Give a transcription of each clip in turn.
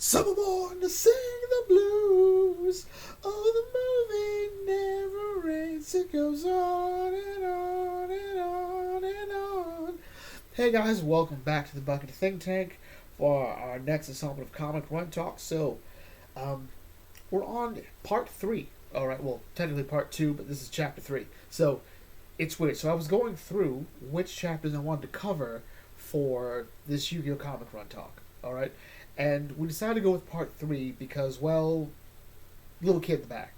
Someone to sing the blues. Oh, the movie never ends. It goes on and on and on and on. Hey guys, welcome back to the Bucket Think Tank for our next installment of Comic Run Talk. Um, we're on part 3. Alright, well, technically part 2, but this is chapter 3. So, it's weird. So I was going through which chapters I wanted to cover for this Yu-Gi-Oh! Comic Run Talk. Alright? And we decided to go with part 3 because, well, little kid in the back.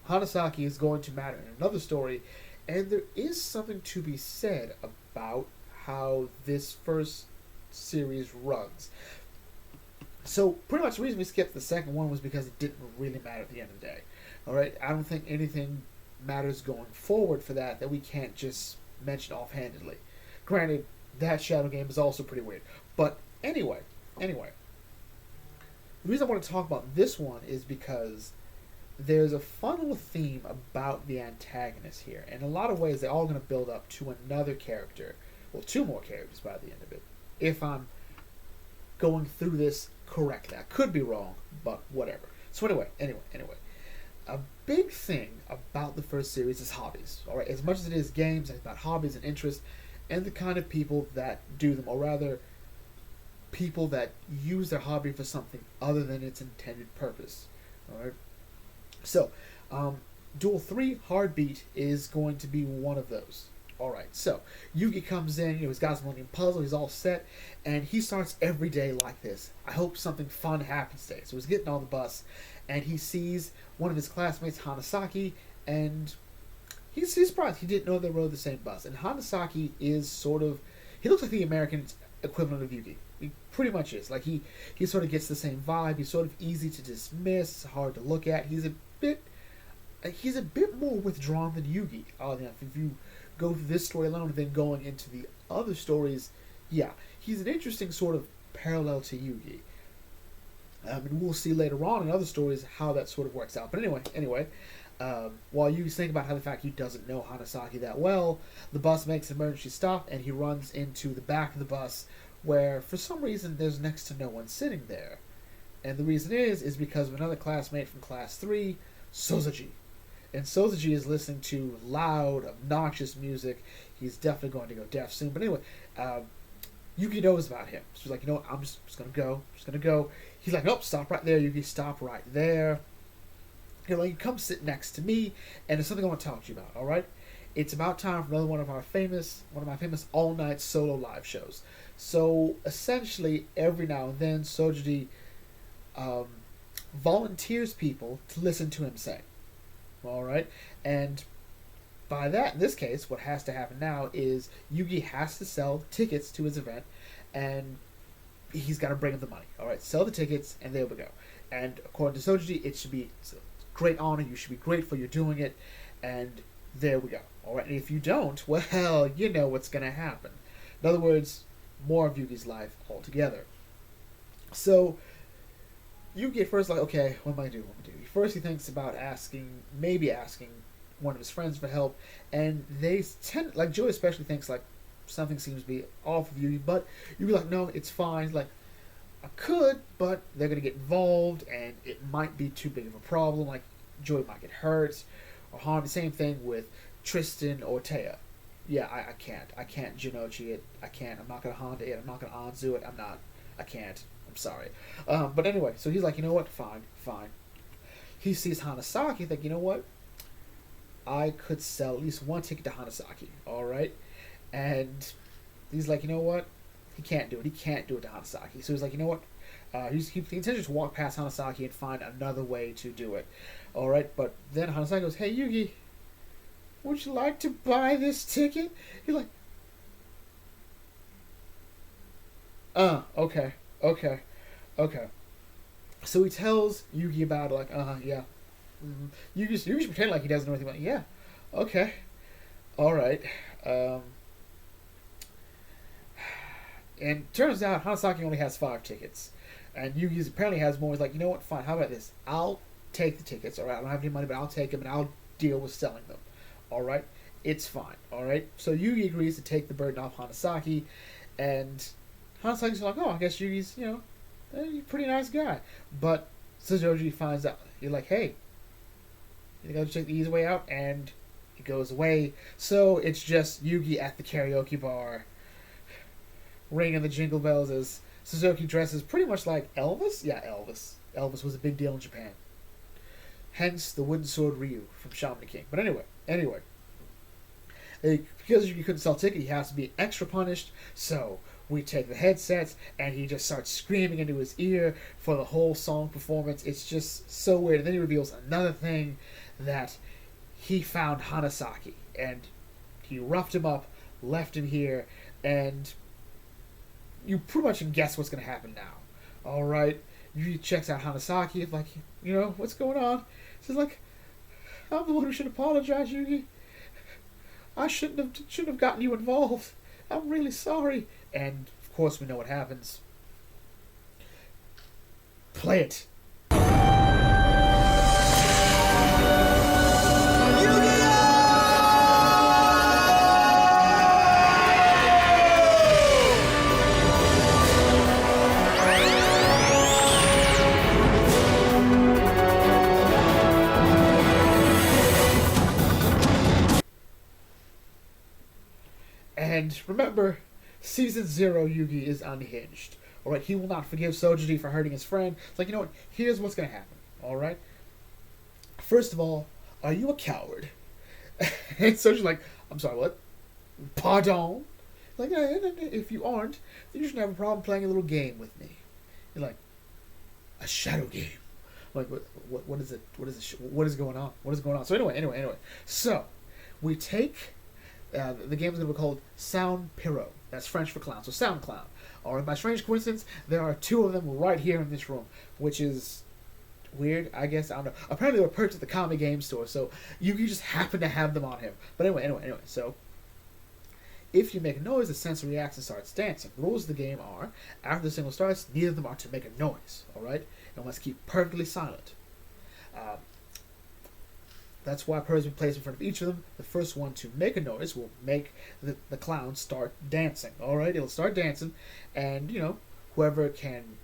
Hanasaki is going to matter in another story, and there is something to be said about how this first series runs. So, pretty much the reason we skipped the second one was because it didn't really matter at the end of the day. Alright, I don't think anything matters going forward for that we can't just mention offhandedly. Granted, that Shadow game is also pretty weird. But anyway. The reason I want to talk about this one is because there's a fun little theme about the antagonist here. In a lot of ways, they're all going to build up to another character. Well, 2 more characters by the end of it. If I'm going through this correctly. I could be wrong, but whatever. So anyway. A big thing about the first series is hobbies. Alright, as much as it is games, it's about hobbies and interests, and the kind of people that do them, or rather, people that use their hobby for something other than its intended purpose. Alright? So, Duel 3 Heartbeat is going to be one of those. Alright, so, Yugi comes in, he's got his Millennium Puzzle, he's all set, and he starts every day like this. I hope something fun happens today. So he's getting on the bus, and he sees one of his classmates, Hanasaki, and he's surprised. He didn't know they rode the same bus. And Hanasaki is sort of, he looks like the American equivalent of Yugi. He pretty much is. Like, he sort of gets the same vibe. He's sort of easy to dismiss, hard to look at. He's a bit more withdrawn than Yugi. If you go through this story alone and then going into the other stories, yeah, he's an interesting sort of parallel to Yugi. And we'll see later on in other stories how that sort of works out. But anyway, while Yugi's thinking about how the fact he doesn't know Hanasaki that well, the bus makes an emergency stop, and he runs into the back of the bus, where for some reason there's next to no one sitting there. And the reason is because of another classmate from class 3, Sozuji. And Sozuji is listening to loud, obnoxious music. He's definitely going to go deaf soon. But anyway, Yugi knows about him. So he's like, you know what, I'm just going to go. He's like, nope, stop right there, Yugi, stop right there. You know, you come sit next to me, and there's something I want to talk to you about, alright? It's about time for another one of my famous all-night solo live shows. So, essentially, every now and then, Sojuji volunteers people to listen to him sing. Alright? And by that, in this case, what has to happen now is Yugi has to sell tickets to his event, and he's got to bring him the money. Alright, sell the tickets, and there we go. And according to Sojuji, it should be a great honor, you should be grateful you're doing it, and there we go. Alright, and if you don't, well, you know what's going to happen. In other words, more of Yugi's life altogether. So, Yugi at first like, okay, what am I going to do? First he thinks about maybe asking one of his friends for help, and they tend, like Joey especially thinks like something seems to be off with Yugi, but Yugi like, no, it's fine. Like, I could, but they're going to get involved, and it might be too big of a problem. Like, Joey might get hurt or harmed. The same thing with Tristan or Taya. Yeah, I can't Jinochi it. I can't. I'm not going to Honda it. I'm not going to Anzu it. I can't. I'm sorry. But anyway, so he's like, you know what? Fine. He sees Hanasaki, think, you know what? I could sell at least one ticket to Hanasaki, alright? And he's like, you know what? He can't do it. He can't do it to Hanasaki. So he's like, you know what? He intends to walk past Hanasaki and find another way to do it. Alright, but then Hanasaki goes, hey, Yugi, would you like to buy this ticket? He's like, okay. So he tells Yugi about it, like, yeah. Yugi's pretending like he doesn't know anything about it. Yeah, okay. Alright. And turns out Hanasaki only has 5 tickets. And Yugi apparently has more. He's like, you know what, fine, how about this? I'll take the tickets, alright? I don't have any money, but I'll take them and I'll deal with selling them. Alright? It's fine, alright? So Yugi agrees to take the burden off Hanasaki, and Hanasaki's like, oh, I guess Yugi's, You're a pretty nice guy. But Tsujoji finds out. You're like, hey, you gotta take the easy way out, and he goes away. So it's just Yugi at the karaoke bar, ringing the jingle bells as Suzuki dresses pretty much like Elvis. Yeah, Elvis. Elvis was a big deal in Japan. Hence the wooden sword Ryu from Shaman King. But anyway, because you couldn't sell ticket, he has to be extra punished. So we take the headsets, and he just starts screaming into his ear for the whole song performance. It's just so weird. And then he reveals another thing, that he found Hanasaki, and he roughed him up, left him here, and you pretty much can guess what's going to happen now. All right, Yugi checks out Hanasaki, like, what's going on? He's like, I'm the one who should apologize, Yugi. I shouldn't have gotten you involved. I'm really sorry. And of course, we know what happens. Play it. And remember, Season 0 Yugi is unhinged. Alright, he will not forgive Sojuji for hurting his friend. It's like, you know what? Here's what's going to happen. Alright? First of all, are you a coward? And Sojuji's like, I'm sorry, what? Pardon? Like, if you aren't, then you shouldn't have a problem playing a little game with me. You're like, a shadow game. Like, what is it? What is going on? What is going on? So anyway. So, we take... the game is going to be called Sound Pyro. That's French for clown. So Sound Clown. Or by strange coincidence, there are two of them right here in this room, which is weird, I guess. I don't know. Apparently they were purchased at the Kami Game Store, so you just happen to have them on him. But anyway. So, if you make a noise, the sensor reacts and starts dancing. The rules of the game are, after the signal starts, neither of them are to make a noise. Alright? And must keep perfectly silent. That's why pros will be placed in front of each of them. The first one to make a noise will make the clown start dancing. Alright, it'll start dancing, and, whoever can...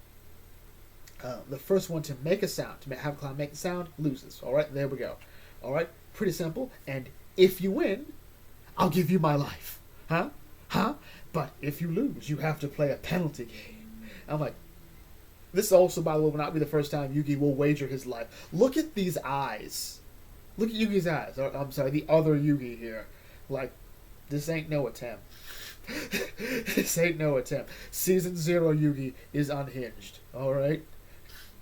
the first one to make a sound, to have a clown make a sound, loses. Alright, there we go. Alright, pretty simple. And if you win, I'll give you my life. Huh? But if you lose, you have to play a penalty game. I'm like, this also, by the way, will not be the first time Yugi will wager his life. Look at these eyes. Look at Yugi's eyes. I'm sorry, the other Yugi here. Like, this ain't no attempt. This ain't no attempt. Season 0 Yugi is unhinged. Alright?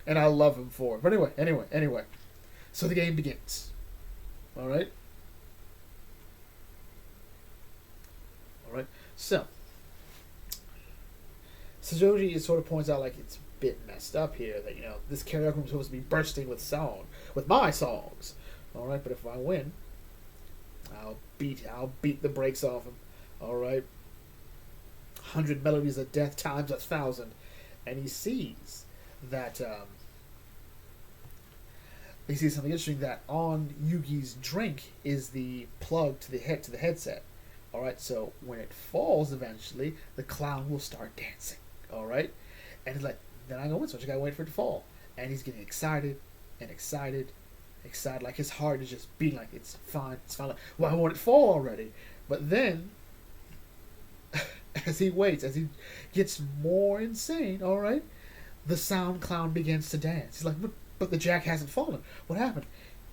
And I love him for it. But anyway. So the game begins. Alright? Alright? So, Tsujoji sort of points out, like, it's a bit messed up here that, this karaoke room is supposed to be bursting with my songs. Alright, but if I win, I'll beat the brakes off him. Alright? 100 melodies of death times 1,000. And he sees that he sees something interesting, that on Yugi's drink is the plug to the headset. Alright, so when it falls eventually, the clown will start dancing. Alright? And he's like, then I'm gonna win, so I just gotta wait for it to fall. And he's getting excited, like his heart is just beating, like it's fine. Like, why won't it fall already? But then, as he waits, as he gets more insane, alright, the sound clown begins to dance. He's like, but the jack hasn't fallen. What happened?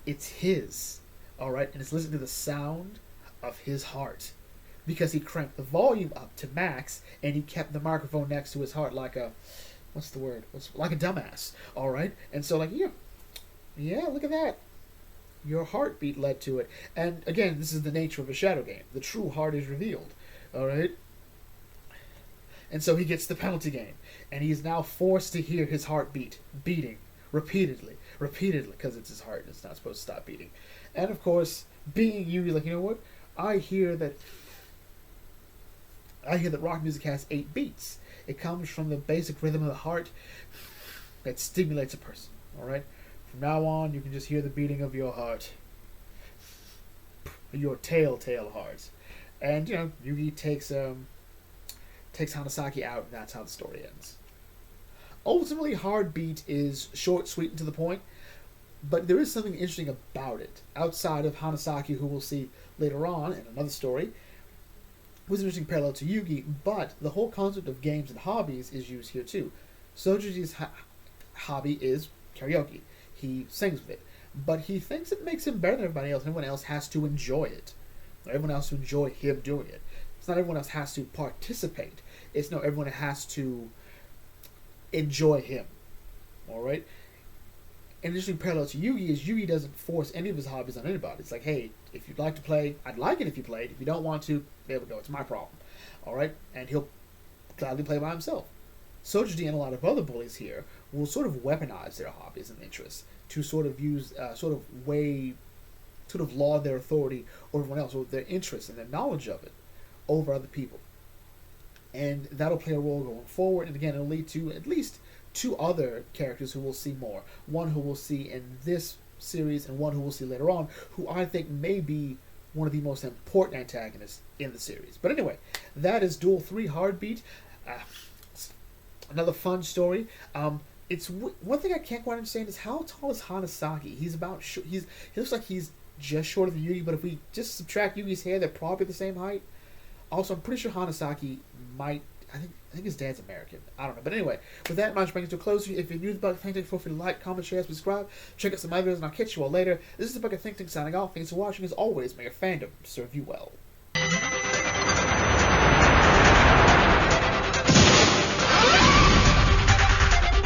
It's his, alright, and it's listening to the sound of his heart. Because he cranked the volume up to max, and he kept the microphone next to his heart like a, like a dumbass, alright? And so, like, yeah, look at that. Your heartbeat led to it. And again, this is the nature of a shadow game. The true heart is revealed. Alright? And so he gets the penalty game. And he is now forced to hear his heartbeat beating repeatedly, because it's his heart and it's not supposed to stop beating. And of course, being Yugi, like, you know what? I hear that rock music has 8 beats. It comes from the basic rhythm of the heart that stimulates a person. Alright? From now on, you can just hear the beating of your heart. Your telltale heart. And, Yugi takes Hanasaki out, and that's how the story ends. Ultimately, Heartbeat is short, sweet, and to the point, but there is something interesting about it. Outside of Hanasaki, who we'll see later on in another story, was an interesting parallel to Yugi, but the whole concept of games and hobbies is used here too. Soji's hobby is karaoke. He sings with it, but he thinks it makes him better than everybody else, and everyone else has to enjoy it. Everyone else to enjoy him doing it. It's not everyone else has to participate. It's no everyone has to enjoy him. Alright? An interesting parallel to Yugi is Yugi doesn't force any of his hobbies on anybody. It's like, hey, if you'd like to play, I'd like it if you played. If you don't want to, there we go. It's my problem. Alright? And he'll gladly play by himself. Soji and a lot of other bullies here will sort of weaponize their hobbies and interests to sort of use, sort of laud their authority over everyone else, or their interest and their knowledge of it over other people. And that'll play a role going forward, and again, it'll lead to at least two other characters who we'll see more. One who we'll see in this series, and one who we'll see later on, who I think may be one of the most important antagonists in the series. But anyway, that is Duel 3 Heartbeat. Another fun story. It's one thing I can't quite understand is how tall is Hanasaki? He looks like he's just short of Yugi, but if we just subtract Yugi's hair, they're probably the same height. Also, I'm pretty sure Hanasaki might. I think his dad's American. I don't know. But anyway, with that, much brings us to a close. If you're new to the Bucket Think Tank, feel free to like, comment, share, subscribe. Check out some other videos, and I'll catch you all later. This is the Bucket Think Tank signing off. Thanks for watching. As always, may your fandom serve you well.